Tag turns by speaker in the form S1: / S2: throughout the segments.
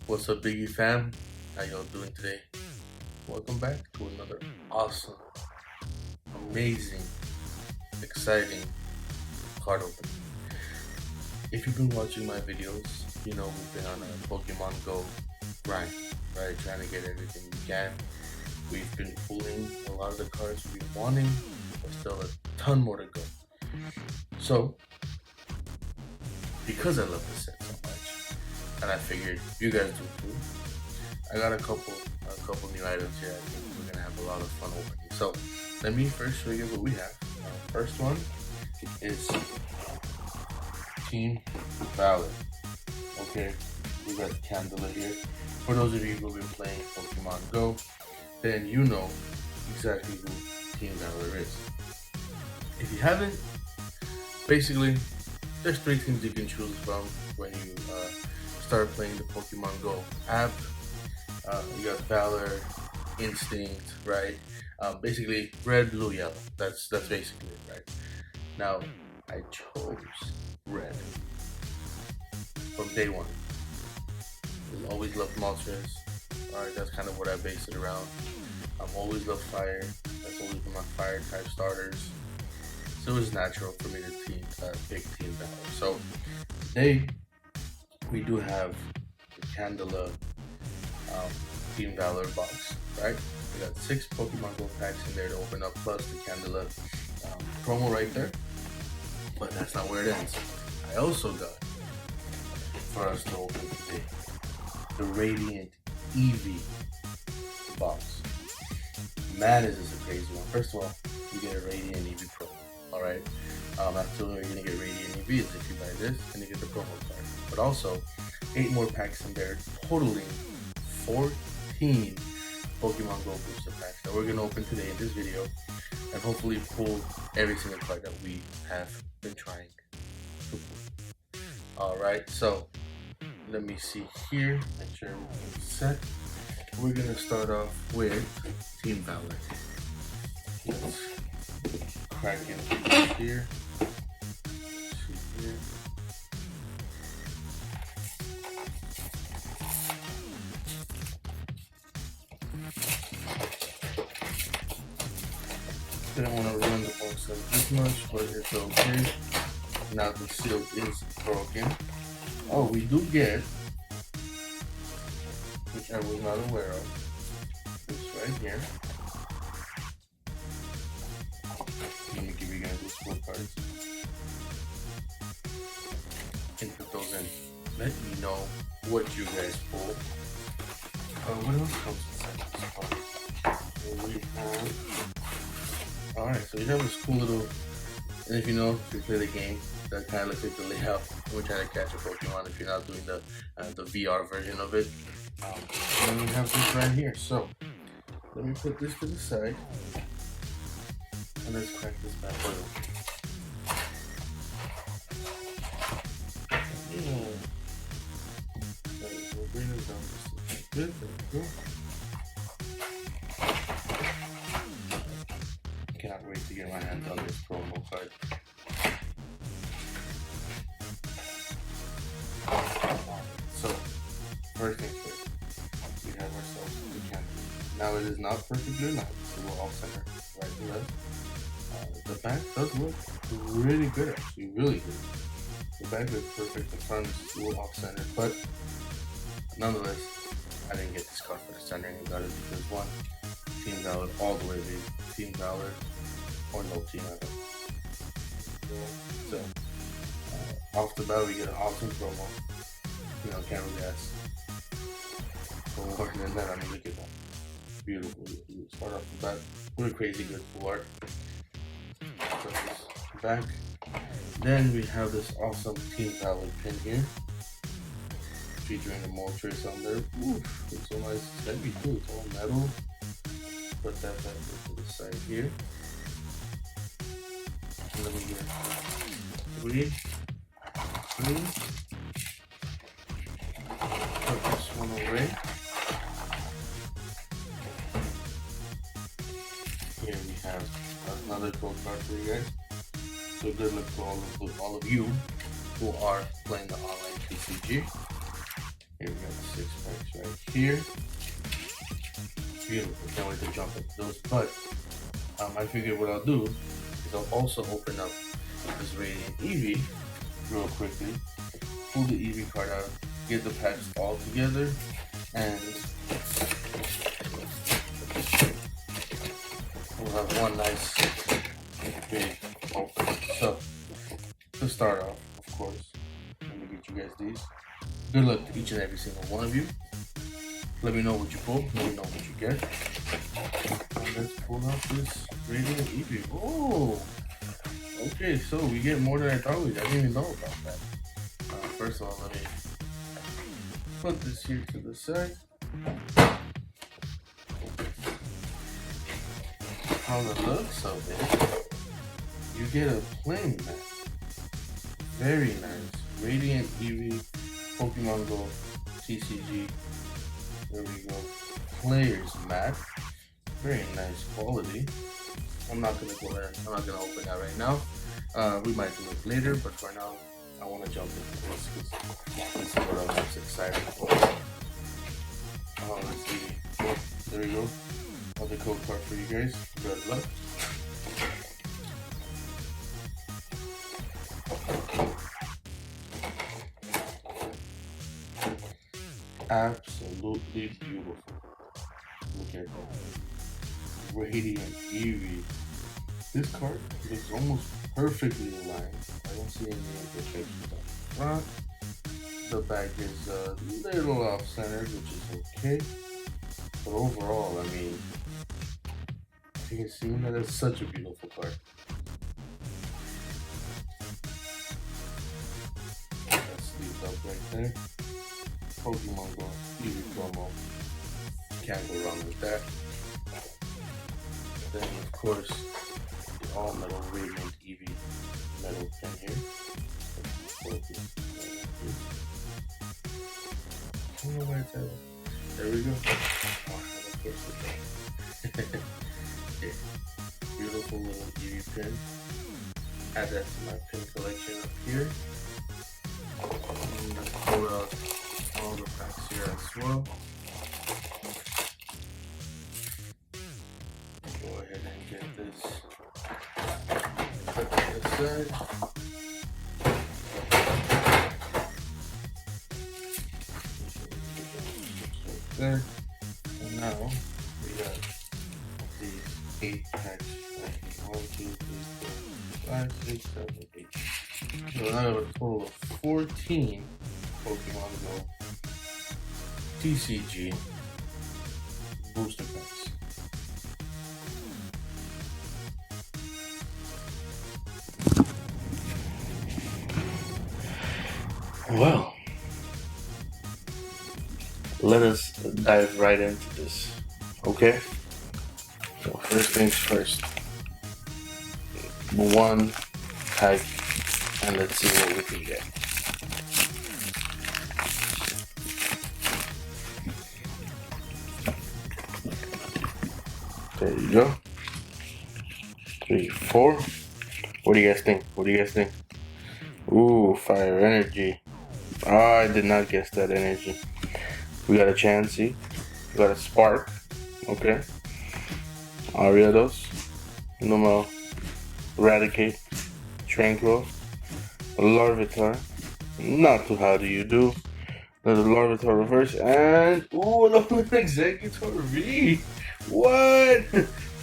S1: What's up, Biggie fam? How y'all doing today? Welcome back to another awesome, amazing, exciting card opening. If you've been watching my videos, you know we've been on a Pokemon Go grind, right? Trying to get everything we can. We've been pulling a lot of the cards we've been wanting, but still a ton more to go. So, because I love this set so much, and I figured you guys do too, I got a couple new items here. I think we're gonna have a lot of fun opening. So let me first show you what we have. First one is Team Valor. Okay, we got Candela here. For those of you who've been playing Pokemon Go, then you know exactly who Team Valor is. If you haven't, basically, there's 3 teams you can choose from when you start playing the Pokemon Go app. You got Valor, Instinct, right? Basically, red, blue, yellow. That's basically it, right? Now, I chose red from day one. I've always loved Moltres. Alright, that's kind of what I base it around. I've always loved fire. That's always been my fire type starters. So it was natural for me to pick Team Valor. So today we do have the Candela Team Valor box, right? We got 6 Pokemon Go packs in there to open up, plus the Candela promo right there. But that's not where it ends. I also got, for us to open today, the Radiant Eevee box. Man, is this a crazy one. First of all, you get a Radiant Eevee promo, alright? That's the only way you're going to get Radiant Eevee is if you buy this and you get the promo card. But also, 8 more packs in there, totaling 14 Pokemon Go booster packs that we're going to open today in this video, and hopefully pull every single card that we have been trying to pull. Alright, so let me see here, make sure everything's set. We're going to start off with Team Valor. Let's crack in here. Didn't want to run the box up this much, but it's okay. Now the seal is broken. Oh, we do get, which I was not aware of, this right here. Let me give you guys the scorecards. And put those in. Let me know what you guys pull. What else comes inside this box? So we have. Alright, so you have this cool little, and if you know, if you play the game, that kind of looks like the layout when we're trying to catch a Pokemon if you're not doing the VR version of it. And then we have this right here. So, let me put this to the side, and let's crack this bad boy open. We'll bring this down just like this. There we go. Cannot wait to get my hands on this promo card. So, first things first, we have ourselves the Candela. Now it is not perfectly aligned, so we're all center right to left. The back does look really good, actually, really good. The back looks perfect, the front is a little off center, but nonetheless, I didn't get this card for the centering. I got it because one, Team Valor all the way, baby. Team Valor or no team at all. So, off the bat, we get an awesome promo. You know, can't really ask for more than that. I mean, look at that. Beautiful. We start off the bat. Really crazy good full art. So this back. Then we have this awesome Team Valor pin here, featuring the Moltres on there. Oof, it's so nice. It's heavy too. It's all metal. Put that back to the side here. And let me get 3. Put this one away. Here we have another code card for you guys. So good luck to all of you who are playing the online TCG. Here we got 6 packs right here. Beautiful. Can't wait to jump into those. But I figured what I'll do is I'll also open up this Radiant Eevee real quickly. Pull the Eevee card out, get the packs all together, and we'll have one nice big open. So to start off, of course, let me get you guys these. Good luck to each and every single one of you. Let me know what you pull. Let me know what you get. And let's pull out this Radiant Eevee. Oh, okay. So we get more than I thought we did. I didn't even know about that. First of all, let me put this here to the side. How it looks of it, you get a plain mat. Very nice. Radiant Eevee, Pokemon Go, TCG. There we go. Players mat. Very nice quality. I'm not gonna open that right now. We might do it later, but for now, I want to jump into this because this is what I'm most excited for. Let's see. Oh, there we go. Another code card for you guys. Good luck. Absolutely beautiful. Look at that. Radiant Eevee. This card looks almost perfectly aligned. I don't see any imperfections on the front. The back is a little off-centered, which is okay. But overall, I mean, you can see that it's such a beautiful card. That's sleeved up right there. Pokemon Go Eevee promo. Can't go wrong with that. Then, of course, the all-metal Radiant Eevee metal pin here. I don't know why it's out. There we go. Okay. Beautiful little Eevee pin. Add that to my pin collection up here. And let's pull out all the packs here as well. Go ahead and get this put to the side. There. And now we got these 8 packs. 1, 2, 3, 4, 5, 6, 7, 8. So now I have a total of 14 Pokemon Go TCG booster packs. Well, let us dive right into this, okay? So first things first, one pack, and let's see what we can get. There you go. 3, 4. What do you guys think? What do you guys think? Ooh, fire energy. Oh, I did not guess that energy. We got a Chansey. We got a Spark. Okay. Ariados. Numel. Eradicate. Tranquil. Larvitar. Not too how do you do. There's a Larvitar reverse. And ooh, another Executor V. What?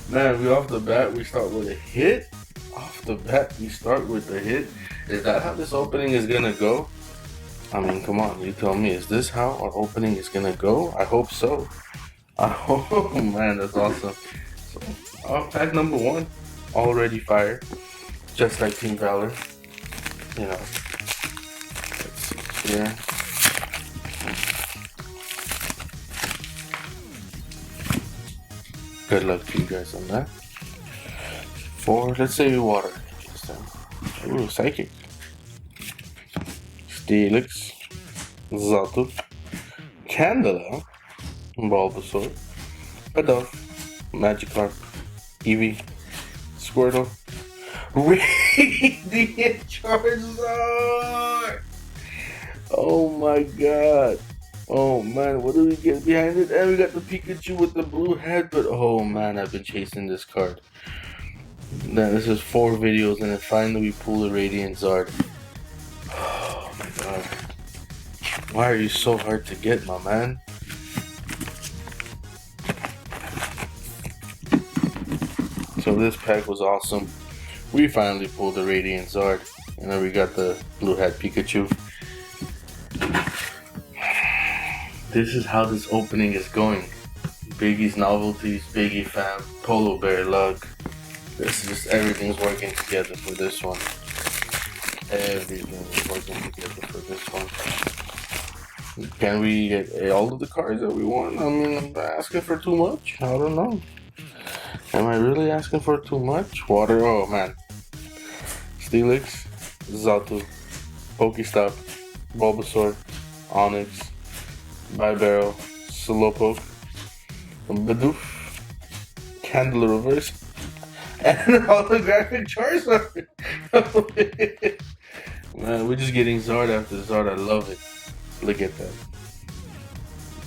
S1: Man, off the bat we start with a hit. Off the bat we start with a hit. Is that how this opening is gonna go? I mean, come on, you tell me. Is this how our opening is gonna go? I hope so. Oh man, that's awesome. So, pack number 1, already fired, just like Team Valor. You know, let's see here. Good luck to you guys on that. 4, let's say water. Ooh, Psychic. Steelix, Zato, Candela, Bulbasaur, Pidove, Magikarp, Eevee, Squirtle, Radiant Charizard! Oh my god! Oh man, what do we get behind it? And we got the Pikachu with the blue head, but oh man, I've been chasing this card. Then this is 4 videos, and then finally we pull the Radiant Zard. Oh my god. Why are you so hard to get, my man? So this pack was awesome. We finally pulled the Radiant Zard, and then we got the blue hat Pikachu. This is how this opening is going. Biggie's Novelties, Biggie Fam, Polo Bear Luck. This is just everything's working together for this one. Everything is working together for this one. Can we get all of the cards that we want? I mean, I'm asking for too much. I don't know. Am I really asking for too much? Water, oh man. Steelix, Zatu, Pokestop, Bulbasaur, Onyx, Bibarel, Slowpoke, Bidoof, Candle Reverse, and holographic Charizard. Man, we're just getting Zard after Zard. I love it. Look at that.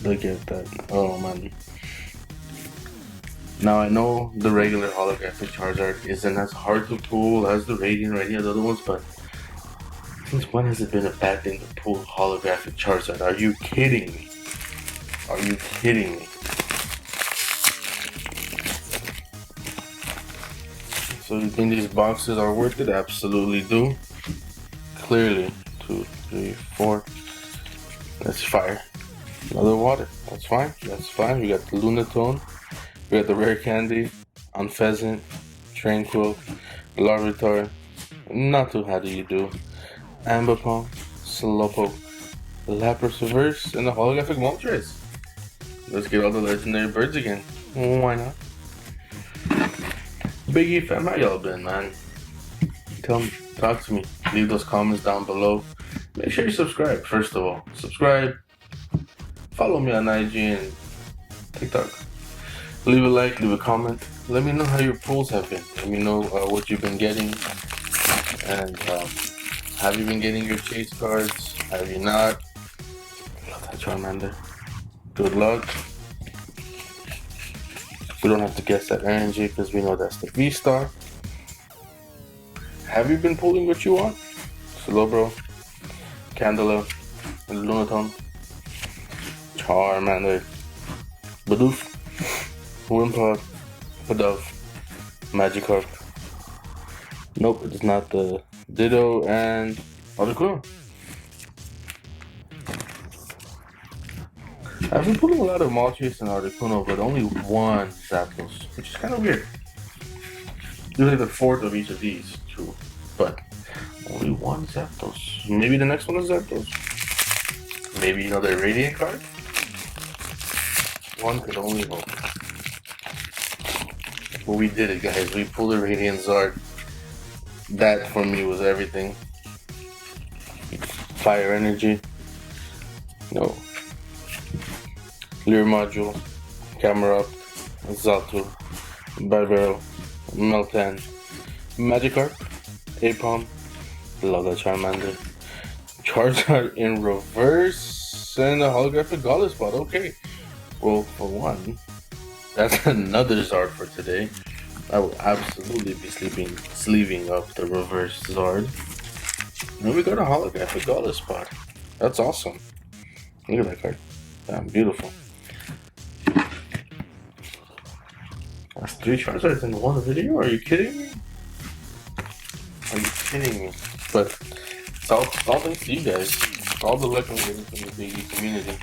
S1: Look at that. Oh man. Now I know the regular holographic Charizard isn't as hard to pull as the Radiant or any of the other ones, but since when has it been a bad thing to pull holographic Charizard? Are you kidding me? Are you kidding me? So you think these boxes are worth it? Absolutely do. Clearly. 2, 3, 4. That's fire. Another water. That's fine. That's fine. We got the Lunatone. We got the Rare Candy, Unpheasant, Tranquil, Larvitar, Natu, how do you do? Ambipom, Slowpoke, Lapras Reverse, and the holographic Moltres. Let's get all the legendary birds again. Why not? Biggie Fam, how y'all been, man? Tell me, talk to me. Leave those comments down below. Make sure you subscribe, first of all. Subscribe. Follow me on IG and TikTok. Leave a like, leave a comment. Let me know how your pulls have been. Let me know what you've been getting. And have you been getting your chase cards? Have you not? Love that Charmander. Good luck. We don't have to guess that energy because we know that's the V-Star. Have you been pulling what you want? Slowbro, Candela, Lunatone, Charmander, Bidoof, Wimpod, Pidove, Magikarp. Nope, it's not the Ditto and Articuno. I've been pulling a lot of Moltres and Articuno, but only one Zapdos, which is kind of weird. Usually the 4th of each of these, too, but only one Zapdos. Maybe the next one is Zapdos. Maybe another Radiant card. One could only hope. But we did it, guys. We pulled the Radiant Zard. That for me was everything. Fire energy. No. Leer module. Camera up. Zatu. Bibarel. Meltan. Magikarp. Apom. Love that Charmander. Charizard in reverse. And a holographic Gauntlet spot. Okay. Well, for one, that's another Zard for today. I will absolutely be sleeving up the reverse Zard. And we got a holographic Gauntlet spot. That's awesome. Look at that card. Damn, beautiful. That's 3 Charizards in one video? Are you kidding me? Are you kidding me? But it's all thanks to you guys. All the luck I'm getting from the Biggie community.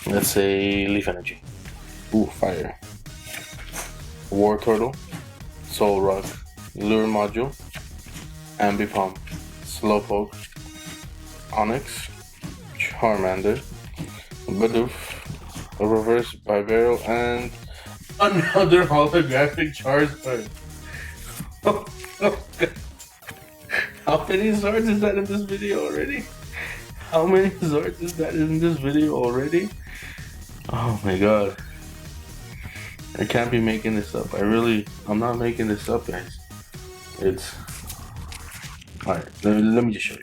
S1: Let's say Leaf Energy. Ooh, fire. War Turtle. Soul Rock. Lure Module. Ambipom. Slowpoke. Onyx. Charmander. Bidoof. A reverse Bibarel and another holographic Charizard. How many Zards is that in this video already? How many Zards is that in this video already? Oh my god. I can't be making this up. I'm not making this up, guys. It's alright. Let me just show you.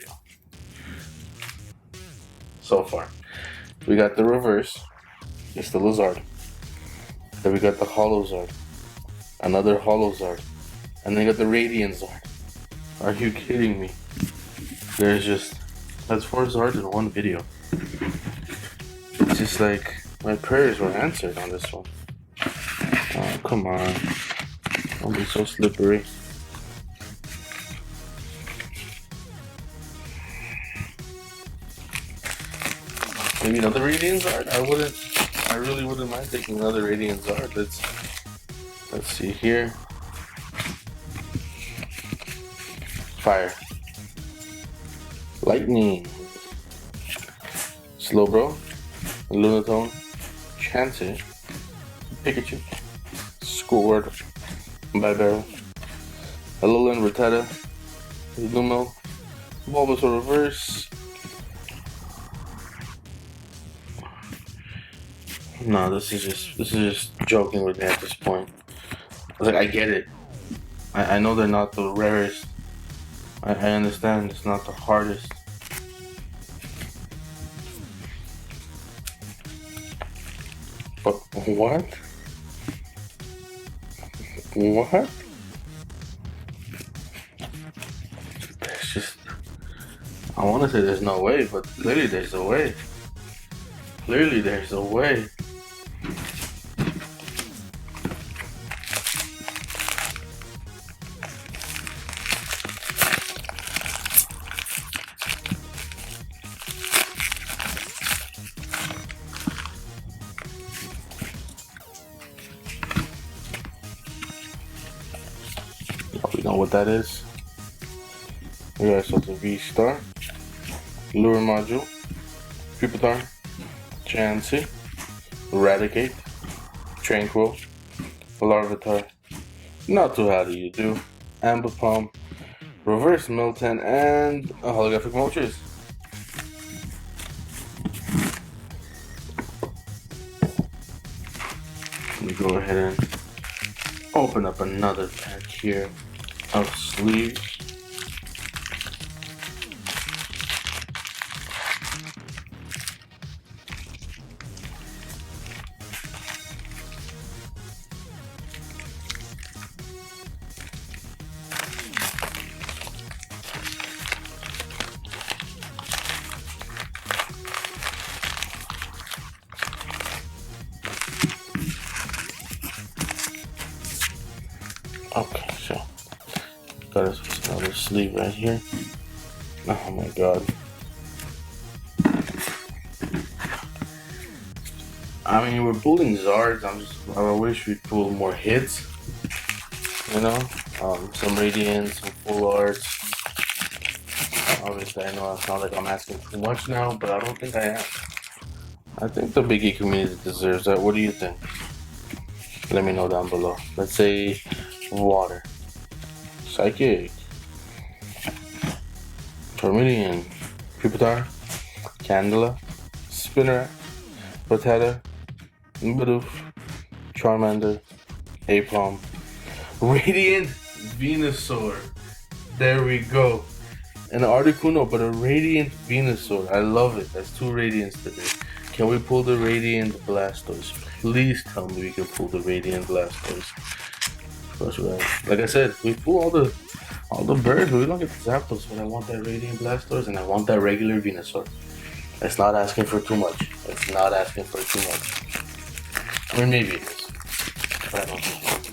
S1: So far, we got the reverse. It's the Lizard. Then we got the Hollow Zard. Another Hollow Zard. And then you got the Radiant Zard. Are you kidding me? That's 4 Zards in one video. It's just like my prayers were answered on this one. Oh, come on. Don't be so slippery. Maybe another Radiant Zard? I really wouldn't mind taking another Radiant Zard. Let's see here. Fire. Lightning. Slowbro. Lunatone. Chansey. Pikachu. Squirtle. Bibero. Alolan Rattata. Lumo. Bulbasaur Reverse. No, this is just joking with me at this point. Like, I get it. I know they're not the rarest. I understand it's not the hardest. But what? What? There's just... I want to say there's no way, but clearly there's a way. Clearly there's a way. You know what that is? We got something V-Star, Lure Module, Pupitar, Chansey, Eradicate, Tranquil, Larvitar, Not Too How Do You Do, Ambipom, Reverse Milton, and a Holographic Moltres. Let me go ahead and open up another pack here of sleeves. Okay, so got us another sleeve right here. Oh my god. I mean, we're pulling Zards. I wish we'd pull more hits. You know, some Radiance, some Full Arts. Obviously, I know it's not like I'm asking too much now, but I don't think I am. I think the Biggie community deserves that. What do you think? Let me know down below. Let's say Water, Psychic, Charmeleon, Pupitar, Candela, Spinner, Rattata, Bidoof, Charmander, Apom, Radiant Venusaur. There we go. An Articuno, but a Radiant Venusaur. I love it. That's 2 Radiants today. Can we pull the Radiant Blastoise? Please tell me we can pull the Radiant Blastoise. Like I said, we pull all the birds, but we don't get the Zapdos. But I want that Radiant Blastoise and I want that regular Venusaur. It's not asking for too much. It's not asking for too much. I mean, maybe it is, but I don't think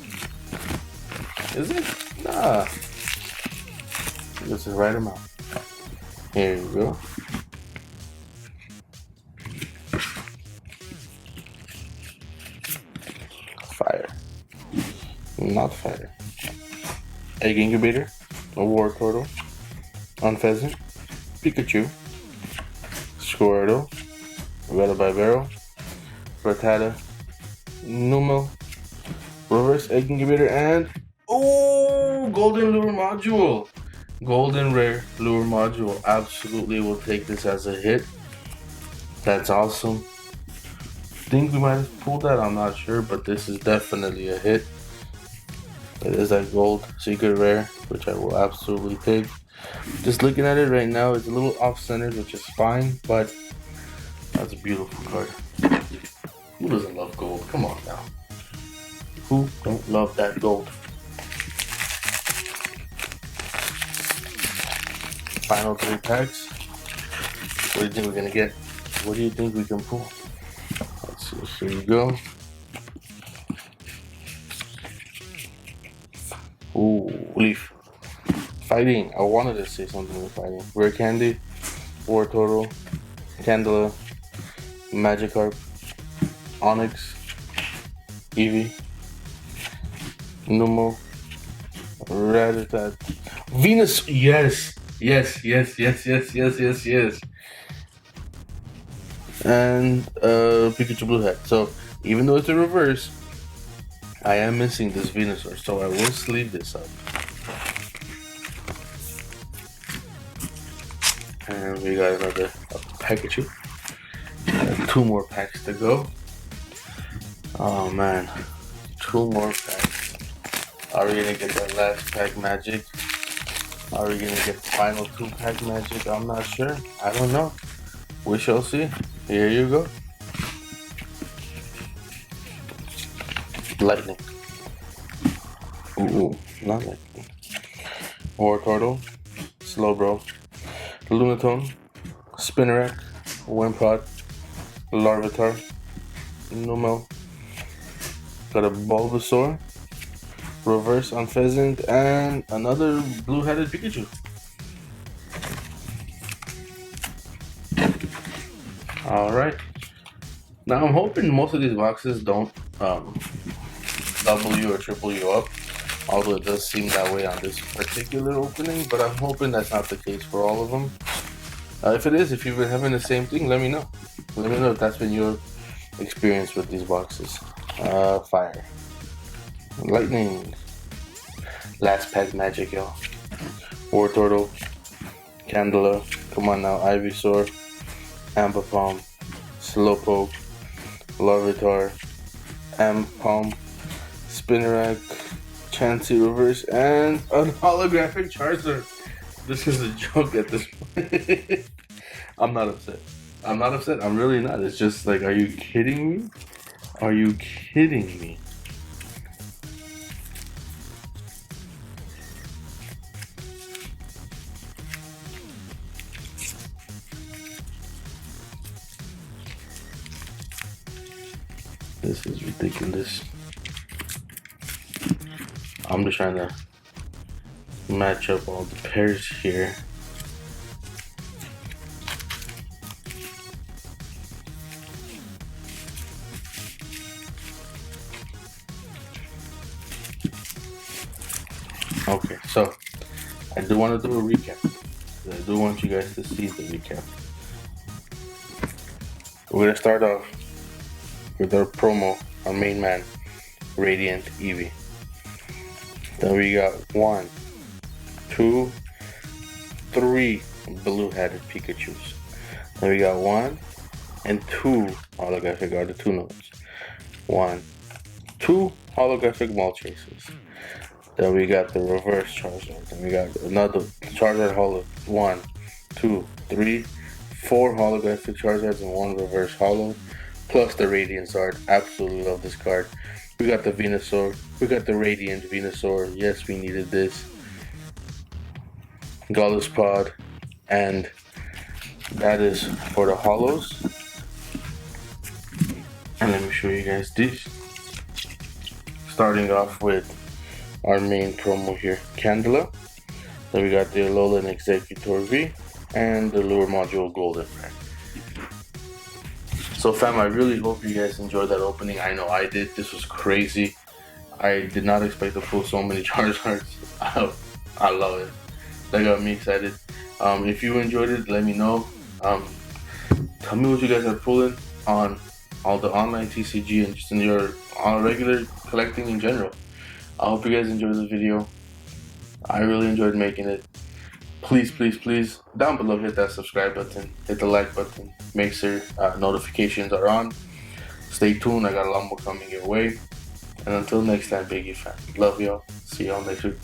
S1: so. Is it? Nah. This is the right amount. Here you go. Fire. Not fire. Egg Incubator, a War Turtle, Unpheasant, Pikachu, Squirtle, Bibero, Rattata, Numel, Reverse Egg Incubator, and Golden Lure Module. Golden Rare Lure Module. Absolutely will take this as a hit. That's awesome. Think we might have pulled that, I'm not sure, but this is definitely a hit. It is that gold secret rare, which I will absolutely pick. Just looking at it right now, it's a little off-centered, which is fine, but that's a beautiful card. Who doesn't love gold? Come on now. Who don't love that gold? Final 3 packs. What do you think we're gonna get? What do you think we can pull? Let's see. Here you go. Ooh, Leaf. Fighting. I wanted to say something with fighting. Rare Candy, War Turtle, Candela, Magikarp, Onyx, Eevee, Numo, Ratatat, Venus. Yes, yes, yes, yes, yes, yes, yes, yes. And Pikachu Blue Hat. So even though it's a reverse, I am missing this Venusaur, so I will sleeve this up. And we got another Pikachu. 2 more packs to go. Oh man, 2 more packs. Are we gonna get that last pack magic? Are we gonna get the final 2 pack magic? I'm not sure. I don't know. We shall see. Here you go. Lightning. Ooh, not lightning. War Turtle, Slowbro, Lunatone, Spinarak, Wimpod, Larvitar, Numel. Got a Bulbasaur, reverse on Pheasant, and another blue-headed Pikachu. Alright. Now I'm hoping most of these boxes don't double you or triple you up. Although it does seem that way on this particular opening, but I'm hoping that's not the case for all of them. If it is, if you've been having the same thing, let me know. Let me know if that's been your experience with these boxes. Fire. Lightning. Last pack magic, y'all. War Turtle. Candela. Come on now. Ivysaur. Ambipom. Slowpoke. Larvitar. Ampom. Spinarak. Chansey reverse. And a holographic Charizard. This is a joke at this point. I'm not upset. I'm not upset. I'm really not. It's just like, are you kidding me? Are you kidding me? This is ridiculous. I'm just trying to match up all the pairs here. Okay, so I do want to do a recap. I do want you guys to see the recap. We're gonna start off with our promo, our main man, Radiant Eevee. Then we got 1, 2, 3 blue-headed Pikachus. Then we got 1 and 2 holographic are the 2 notes. 1, 2 holographic Molchases. Then we got the reverse Charizard. Then we got another Charizard holo. 1, 2, 3, 4 holographic Charizards and 1 reverse holo. Plus the Radiant Zard. Absolutely love this card. We got the Venusaur. We got the Radiant Venusaur. Yes, we needed this. Gallus-Pod. And that is for the holos. And let me show you guys this. Starting off with our main promo here, Candela. Then we got the Alolan Executor V and the Lure Module Golden Pack. So fam, I really hope you guys enjoyed that opening. I know I did. This was crazy. I did not expect to pull so many Charizards. I love it. That got me excited. If you enjoyed it, let me know. Tell me what you guys are pulling on all the online TCG and just in your regular collecting in general. I hope you guys enjoyed the video. I really enjoyed making it. Please, please, please, down below, hit that subscribe button, hit the like button, make sure notifications are on. Stay tuned, I got a lot more coming your way. And until next time, Biggie fan. Love y'all. See y'all next week.